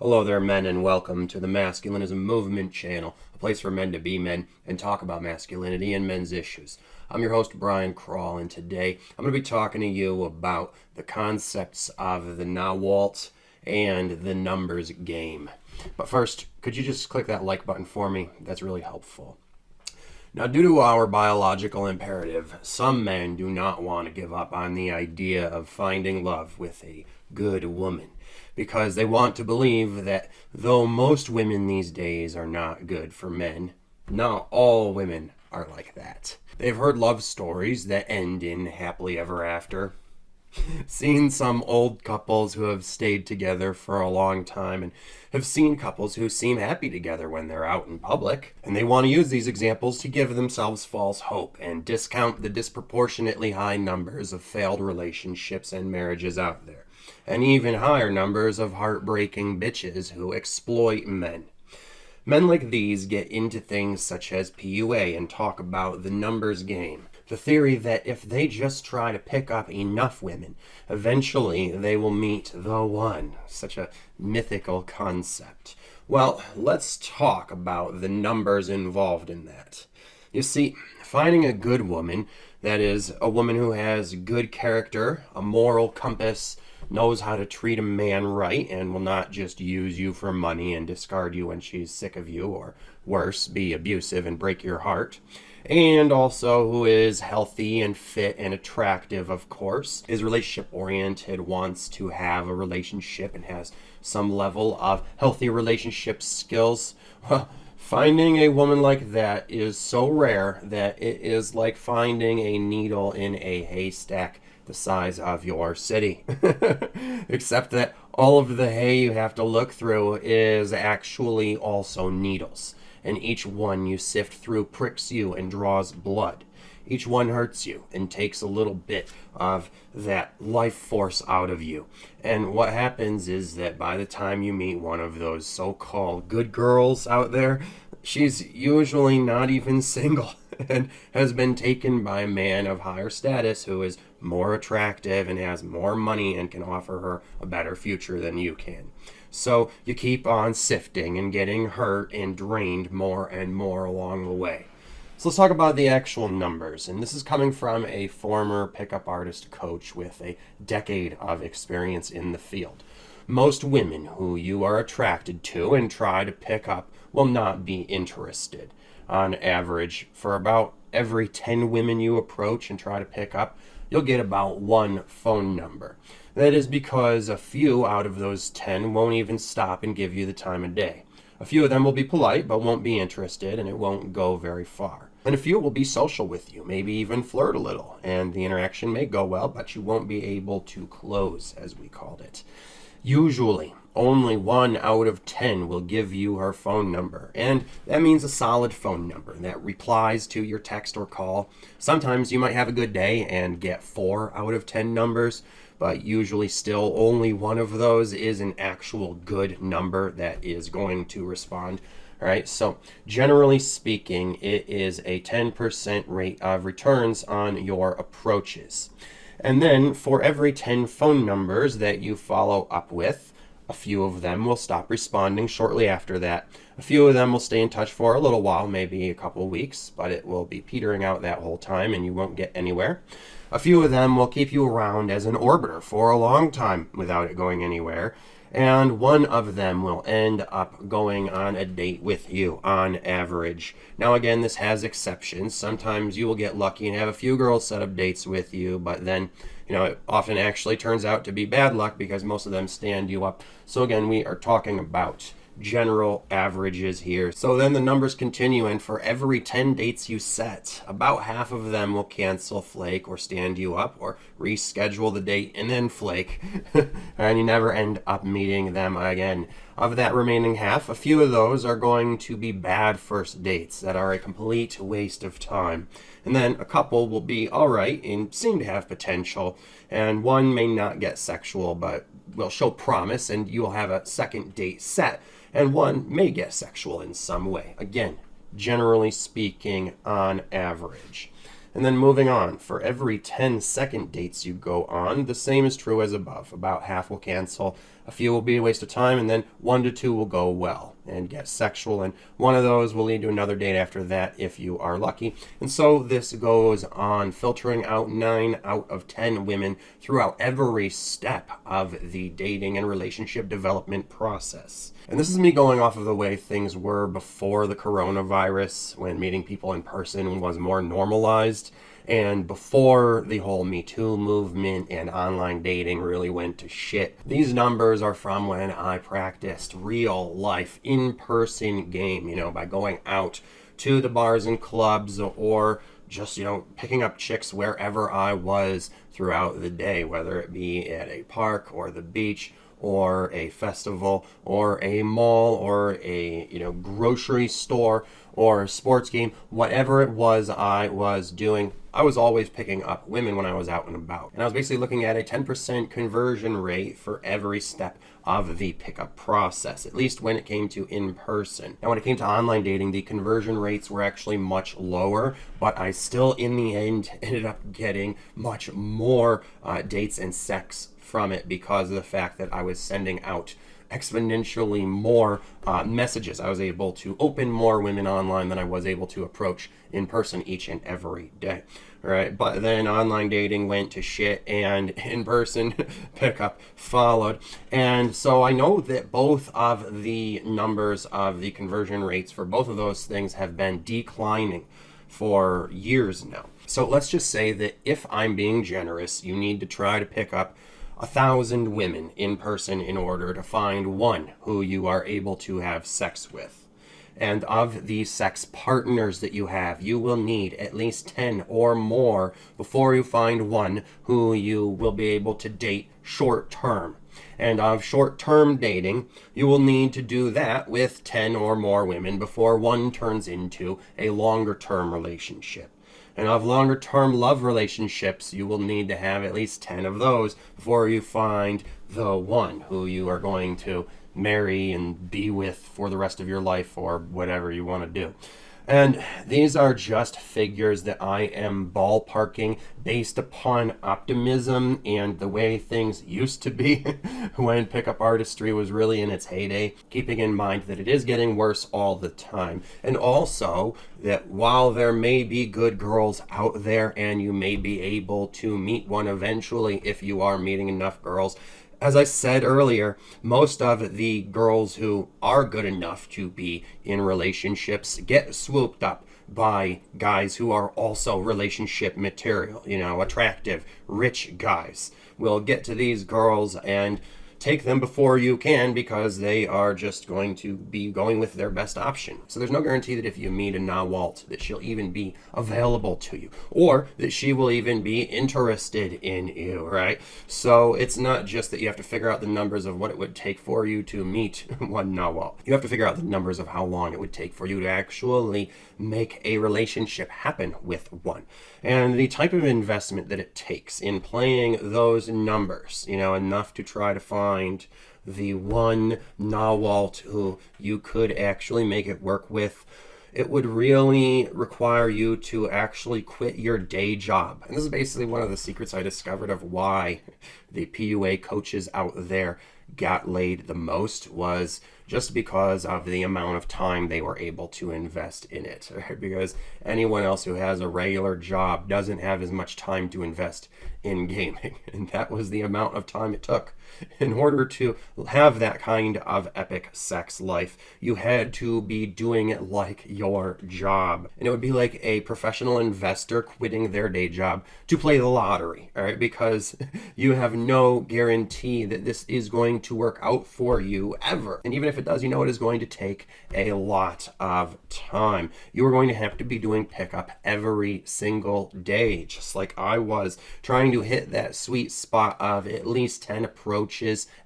Hello there, men, and welcome to the Masculinism Movement channel, a place for men to be men and talk about masculinity and men's issues. I'm your host, Brian Crawl, and today I'm going to be talking to you about the concepts of the NAWALT and the numbers game. But first, could you just click that like button for me? That's really helpful. Now, due to our biological imperative, some men do not want to give up on the idea of finding love with a good woman, because they want to believe that though most women these days are not good for men, not all women are like that. They've heard love stories that end in happily ever after, seen some old couples who have stayed together for a long time, and have seen couples who seem happy together when they're out in public. And they want to use these examples to give themselves false hope and discount the disproportionately high numbers of failed relationships and marriages out there, and even higher numbers of heartbreaking bitches who exploit men. Men like these get into things such as PUA and talk about the numbers game. The theory that if they just try to pick up enough women, eventually they will meet the one. Such a mythical concept. Well, let's talk about the numbers involved in that. You see, finding a good woman, that is, a woman who has good character, a moral compass, knows how to treat a man right, and will not just use you for money and discard you when she's sick of you, or worse, be abusive and break your heart, and also who is healthy and fit and attractive, of course, is relationship oriented, wants to have a relationship, and has some level of healthy relationship skills. Well, finding a woman like that is so rare that it is like finding a needle in a haystack the size of your city. Except that all of the hay you have to look through is actually also needles, and each one you sift through pricks you and draws blood. Each one hurts you and takes a little bit of that life force out of you. And what happens is that by the time you meet one of those so-called good girls out there, she's usually not even single and has been taken by a man of higher status who is more attractive and has more money and can offer her a better future than you can. So you keep on sifting and getting hurt and drained more and more along the way. So let's talk about the actual numbers. And this is coming from a former pickup artist coach with a decade of experience in the field. Most women who you are attracted to and try to pick up will not be interested. On average, for about every 10 women you approach and try to pick up, you'll get about one phone number. That is because a few out of those 10 won't even stop and give you the time of day. A few of them will be polite but won't be interested, and it won't go very far. And a few will be social with you, maybe even flirt a little, and the interaction may go well, but you won't be able to close, as we called it. Usually, only 1 out of 10 will give you her phone number, and that means a solid phone number that replies to your text or call. Sometimes you might have a good day and get 4 out of 10 numbers, but usually still only one of those is an actual good number that is going to respond. All right, so generally speaking, it is a 10% rate of returns on your approaches. And then for every 10 phone numbers that you follow up with, a few of them will stop responding shortly after that. A few of them will stay in touch for a little while, maybe a couple weeks, but it will be petering out that whole time and you won't get anywhere. A few of them will keep you around as an orbiter for a long time without it going anywhere. And one of them will end up going on a date with you on average. Now again, this has exceptions. Sometimes you will get lucky and have a few girls set up dates with you, but then, it often actually turns out to be bad luck because most of them stand you up. So again, we are talking about general averages here. So then the numbers continue, and for every 10 dates you set, about half of them will cancel, flake, or stand you up, or reschedule the date and then flake, and you never end up meeting them again. Of that remaining half, a few of those are going to be bad first dates that are a complete waste of time. And then a couple will be all right and seem to have potential, and one may not get sexual but will show promise, and you will have a second date set, and one may get sexual in some way. Again, generally speaking, on average. And then moving on, for every 10 second dates you go on, the same is true as above. About half will cancel, a few will be a waste of time, and then 1 to 2 will go well and get sexual, and one of those will lead to another date after that if you are lucky. And so this goes on, filtering out 9 out of 10 women throughout every step of the dating and relationship development process. And this is me going off of the way things were before the coronavirus, when meeting people in person was more normalized, and before the whole Me Too movement and online dating really went to shit. These numbers are from when I practiced real life in-person game, by going out to the bars and clubs, or just, picking up chicks wherever I was throughout the day, whether it be at a park or the beach or a festival or a mall or a grocery store or a sports game. Whatever it was I was doing, I was always picking up women when I was out and about. And I was basically looking at a 10% conversion rate for every step of the pickup process, at least when it came to in-person. Now, when it came to online dating, the conversion rates were actually much lower, but I still, in the end, ended up getting much more dates and sex from it because of the fact that I was sending out exponentially more messages. I was able to open more women online than I was able to approach in person each and every day. Right? But then online dating went to shit and in-person pickup followed. And so I know that both of the numbers of the conversion rates for both of those things have been declining for years now. So let's just say that if I'm being generous, you need to try to pick up 1,000 women in person in order to find one who you are able to have sex with. And of the sex partners that you have, you will need at least 10 or more before you find one who you will be able to date short term. And of short-term dating, you will need to do that with 10 or more women before one turns into a longer-term relationship. And of longer-term love relationships, you will need to have at least 10 of those before you find the one who you are going to marry and be with for the rest of your life, or whatever you want to do. And these are just figures that I am ballparking based upon optimism and the way things used to be when pickup artistry was really in its heyday, keeping in mind that it is getting worse all the time. And also that while there may be good girls out there and you may be able to meet one eventually if you are meeting enough girls, as I said earlier, most of the girls who are good enough to be in relationships get swooped up by guys who are also relationship material, attractive, rich guys. Will get to these girls and take them before you can because they are just going to be going with their best option. So there's no guarantee that if you meet a NAWALT that she'll even be available to you, or that she will even be interested in you, right? So it's not just that you have to figure out the numbers of what it would take for you to meet one NAWALT. You have to figure out the numbers of how long it would take for you to actually make a relationship happen with one. And the type of investment that it takes in playing those numbers, enough to try to find the one NAWALT who you could actually make it work with, it would really require you to actually quit your day job. And this is basically one of the secrets I discovered of why the PUA coaches out there got laid the most, was just because of the amount of time they were able to invest in it. Right? Because anyone else who has a regular job doesn't have as much time to invest in gaming. And that was the amount of time it took. In order to have that kind of epic sex life, you had to be doing it like your job. And it would be like a professional investor quitting their day job to play the lottery, all right? Because you have no guarantee that this is going to work out for you ever. And even if it does, it is going to take a lot of time. You are going to have to be doing pickup every single day, just like I was, trying to hit that sweet spot of at least 10 approaches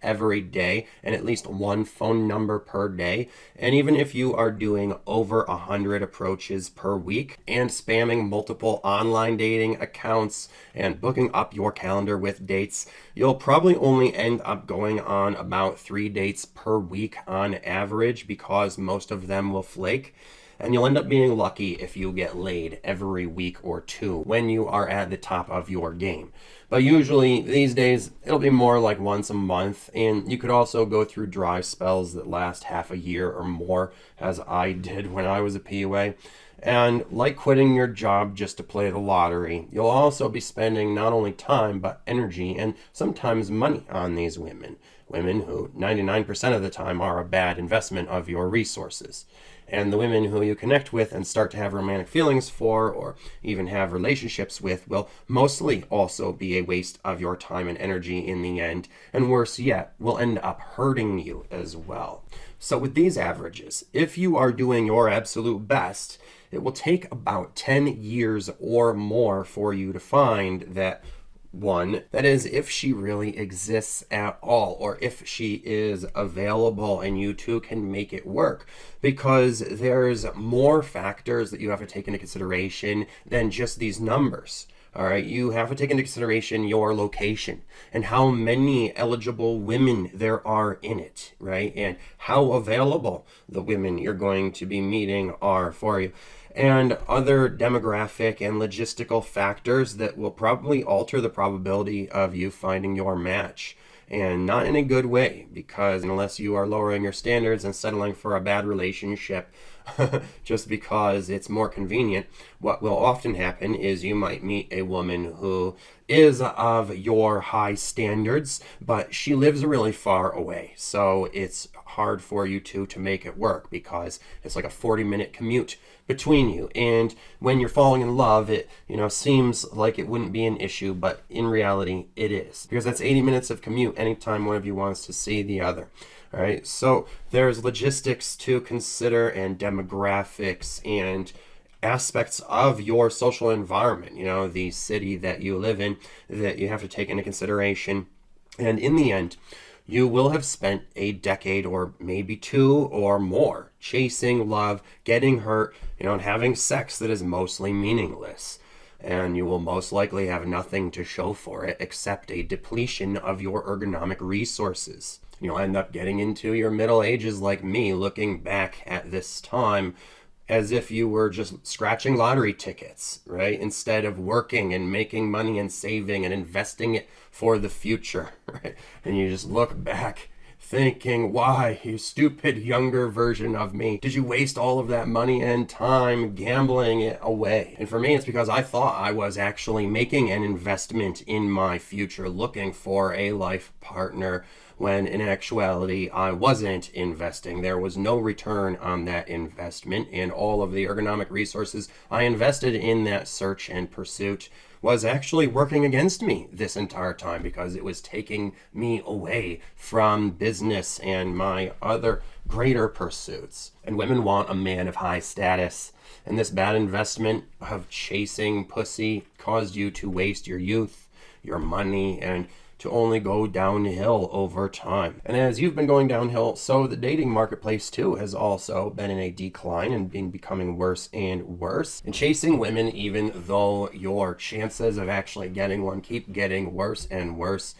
every day and at least one phone number per day. And even if you are doing over 100 approaches per week and spamming multiple online dating accounts and booking up your calendar with dates, you'll probably only end up going on about 3 dates per week on average, because most of them will flake. And you'll end up being lucky if you get laid every week or two when you are at the top of your game. But usually these days it'll be more like once a month, and you could also go through dry spells that last half a year or more, as I did when I was a PUA. And like quitting your job just to play the lottery, you'll also be spending not only time but energy and sometimes money on these women. Women who 99% of the time are a bad investment of your resources. And the women who you connect with and start to have romantic feelings for or even have relationships with will mostly also be a waste of your time and energy in the end. And worse yet, will end up hurting you as well. So with these averages, if you are doing your absolute best, it will take about 10 years or more for you to find that one, that is, if she really exists at all, or if she is available and you two can make it work, because there's more factors that you have to take into consideration than just these numbers. All right, you have to take into consideration your location and how many eligible women there are in it, right? And how available the women you're going to be meeting are for you. And other demographic and logistical factors that will probably alter the probability of you finding your match. And not in a good way, because unless you are lowering your standards and settling for a bad relationship just because it's more convenient, what will often happen is you might meet a woman who is of your high standards, but she lives really far away. So it's hard for you two to make it work because it's like a 40-minute commute between you. And when you're falling in love, it seems like it wouldn't be an issue, but in reality it is, because that's 80 minutes of commute anytime one of you wants to see the other. All right, so there's logistics to consider and demographics and aspects of your social environment, the city that you live in, that you have to take into consideration. And in the end, you will have spent a decade or maybe two or more chasing love, getting hurt, and having sex that is mostly meaningless. And you will most likely have nothing to show for it except a depletion of your ergonomic resources. You'll end up getting into your middle ages like me, looking back at this time as if you were just scratching lottery tickets, right? Instead of working and making money and saving and investing it for the future, right? And you just look back thinking, why, you stupid younger version of me, did you waste all of that money and time gambling it away? And for me, it's because I thought I was actually making an investment in my future, looking for a life partner, when in actuality I wasn't investing. There was no return on that investment, and all of the ergonomic resources I invested in that search and pursuit was actually working against me this entire time, because it was taking me away from business and my other greater pursuits. And women want a man of high status, and this bad investment of chasing pussy caused you to waste your youth, your money, and to only go downhill over time. And as you've been going downhill, so the dating marketplace too has also been in a decline and been becoming worse and worse. And chasing women, even though your chances of actually getting one keep getting worse and worse,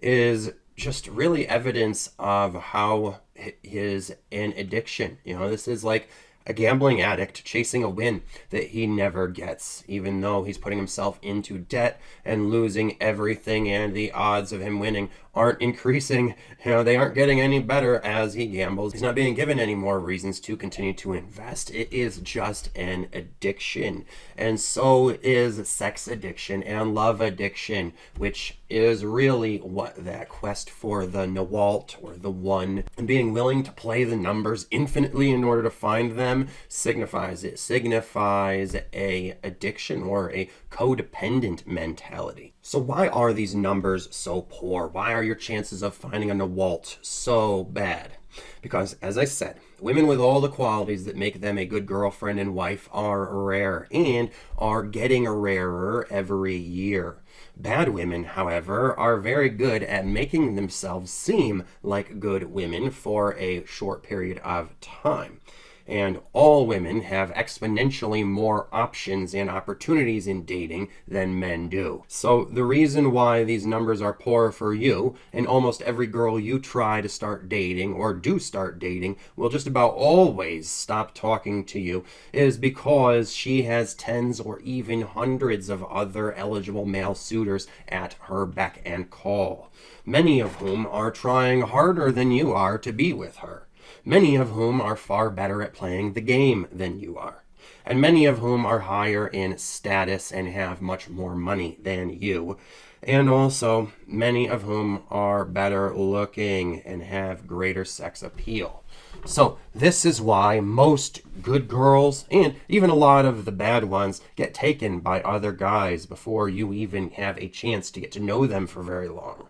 is just really evidence of how it is an addiction. This is like a gambling addict chasing a win that he never gets, even though he's putting himself into debt and losing everything, and the odds of him winning aren't increasing. They aren't getting any better as he gambles. He's not being given any more reasons to continue to invest. It is just an addiction. And so is sex addiction and love addiction, which is really what that quest for the NAWALT, or the one, and being willing to play the numbers infinitely in order to find them signifies. It signifies a addiction or a codependent mentality. So why are these numbers so poor? Why are your chances of finding a NAWALT so bad? Because, as I said, women with all the qualities that make them a good girlfriend and wife are rare, and are getting rarer every year. Bad women, however, are very good at making themselves seem like good women for a short period of time. And all women have exponentially more options and opportunities in dating than men do. So the reason why these numbers are poor for you, and almost every girl you try to start dating or do start dating will just about always stop talking to you, is because she has tens or even hundreds of other eligible male suitors at her beck and call, many of whom are trying harder than you are to be with her, many of whom are far better at playing the game than you are, and many of whom are higher in status and have much more money than you, and also many of whom are better looking and have greater sex appeal. So this is why most good girls, and even a lot of the bad ones, get taken by other guys before you even have a chance to get to know them for very long.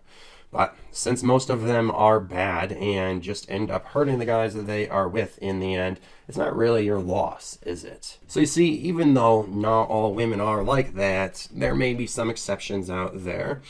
But since most of them are bad and just end up hurting the guys that they are with in the end, it's not really your loss, is it? So you see, even though not all women are like that, there may be some exceptions out there.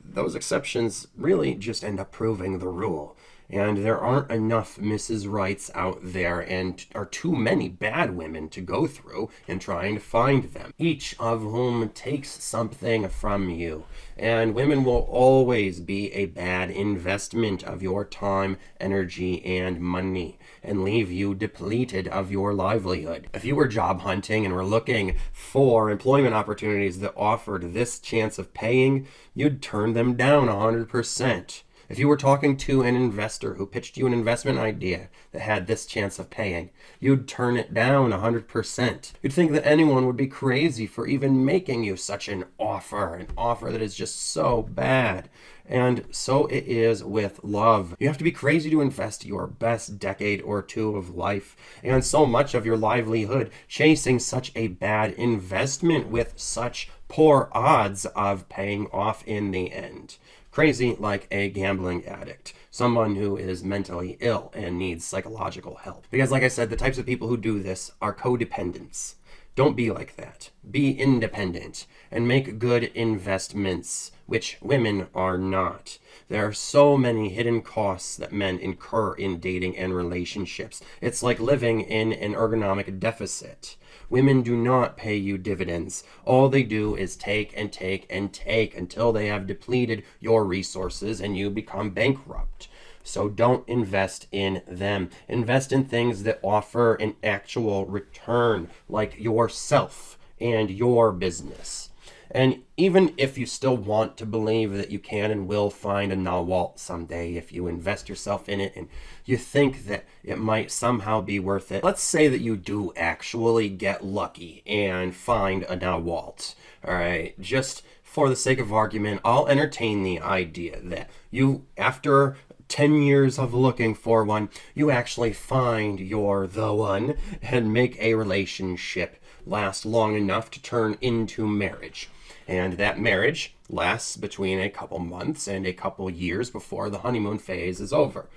Those exceptions really just end up proving the rule. And there aren't enough Mrs. Rights out there, and are too many bad women to go through in trying to find them, each of whom takes something from you. And women will always be a bad investment of your time, energy, and money, and leave you depleted of your livelihood. If you were job hunting and were looking for employment opportunities that offered this chance of paying, you'd turn them down 100%. If you were talking to an investor who pitched you an investment idea that had this chance of paying, you'd turn it down 100%. You'd think that anyone would be crazy for even making you such an offer that is just so bad. And so it is with love. You have to be crazy to invest your best decade or two of life and so much of your livelihood chasing such a bad investment with such poor odds of paying off in the end. Crazy like a gambling addict, someone who is mentally ill and needs psychological help. Because like I said, the types of people who do this are codependents. Don't be like that. Be independent and make good investments, which women are not. There are so many hidden costs that men incur in dating and relationships. It's like living in an ergonomic deficit. Women do not pay you dividends. All they do is take and take and take until they have depleted your resources and you become bankrupt. So don't invest in them. Invest in things that offer an actual return, like yourself and your business. And even if you still want to believe that you can and will find a NAWALT someday, if you invest yourself in it and you think that it might somehow be worth it, let's say that you do actually get lucky and find a NAWALT. All right, just for the sake of argument, I'll entertain the idea that you, after 10 years of looking for one, you actually find you're the one and make a relationship last long enough to turn into marriage. And that marriage lasts between a couple months and a couple years before the honeymoon phase is over.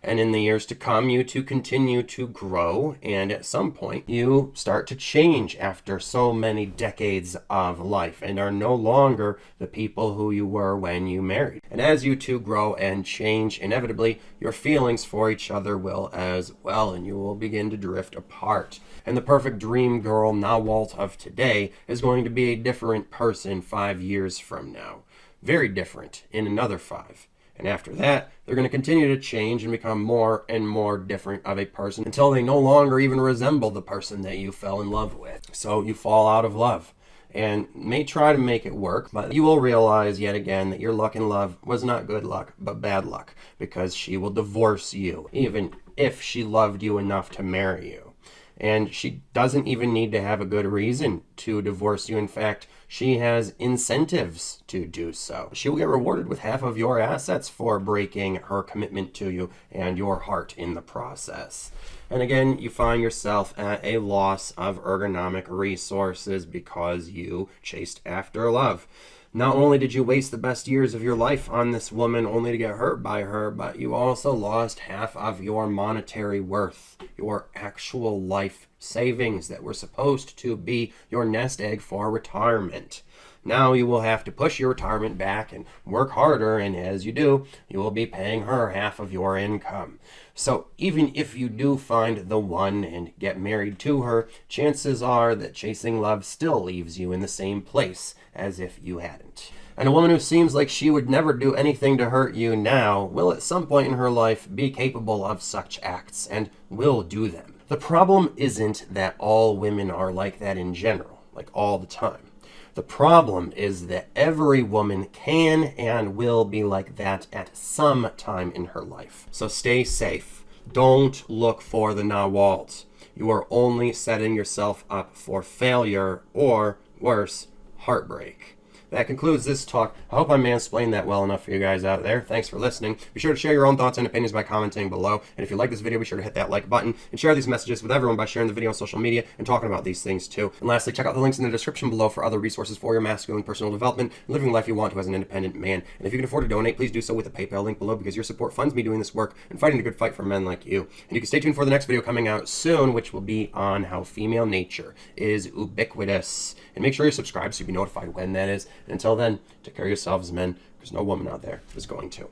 And in the years to come, you two continue to grow, and at some point, you start to change after so many decades of life and are no longer the people who you were when you married. And as you two grow and change, inevitably, your feelings for each other will as well, and you will begin to drift apart. And the perfect dream girl NAWALT of today is going to be a different person 5 years from now. Very different in another 5. And after that, they're going to continue to change and become more and more different of a person until they no longer even resemble the person that you fell in love with. So you fall out of love and may try to make it work, but you will realize yet again that your luck in love was not good luck, but bad luck, because she will divorce you, even if she loved you enough to marry you. And she doesn't even need to have a good reason to divorce you. In fact, she has incentives to do so. She will get rewarded with half of your assets for breaking her commitment to you and your heart in the process. And again, you find yourself at a loss of ergonomic resources because you chased after love. Not only did you waste the best years of your life on this woman only to get hurt by her, but you also lost half of your monetary worth, your actual life savings that were supposed to be your nest egg for retirement. Now you will have to push your retirement back and work harder, and as you do, you will be paying her half of your income. So even if you do find the one and get married to her, chances are that chasing love still leaves you in the same place as if you hadn't. And a woman who seems like she would never do anything to hurt you now will at some point in her life be capable of such acts and will do them. The problem isn't that all women are like that in general, like all the time. The problem is that every woman can and will be like that at some time in her life. So stay safe. Don't look for the NAWALT. You are only setting yourself up for failure or, worse, heartbreak. That concludes this talk. I hope I mansplained that well enough for you guys out there. Thanks for listening. Be sure to share your own thoughts and opinions by commenting below. And if you like this video, be sure to hit that like button and share these messages with everyone by sharing the video on social media and talking about these things too. And lastly, check out the links in the description below for other resources for your masculine personal development and living the life you want to as an independent man. And if you can afford to donate, please do so with the PayPal link below, because your support funds me doing this work and fighting the good fight for men like you. And you can stay tuned for the next video coming out soon, which will be on how female nature is ubiquitous. And make sure you're subscribed so you'll be notified when that is. And until then, take care of yourselves, men, because no woman out there is going to.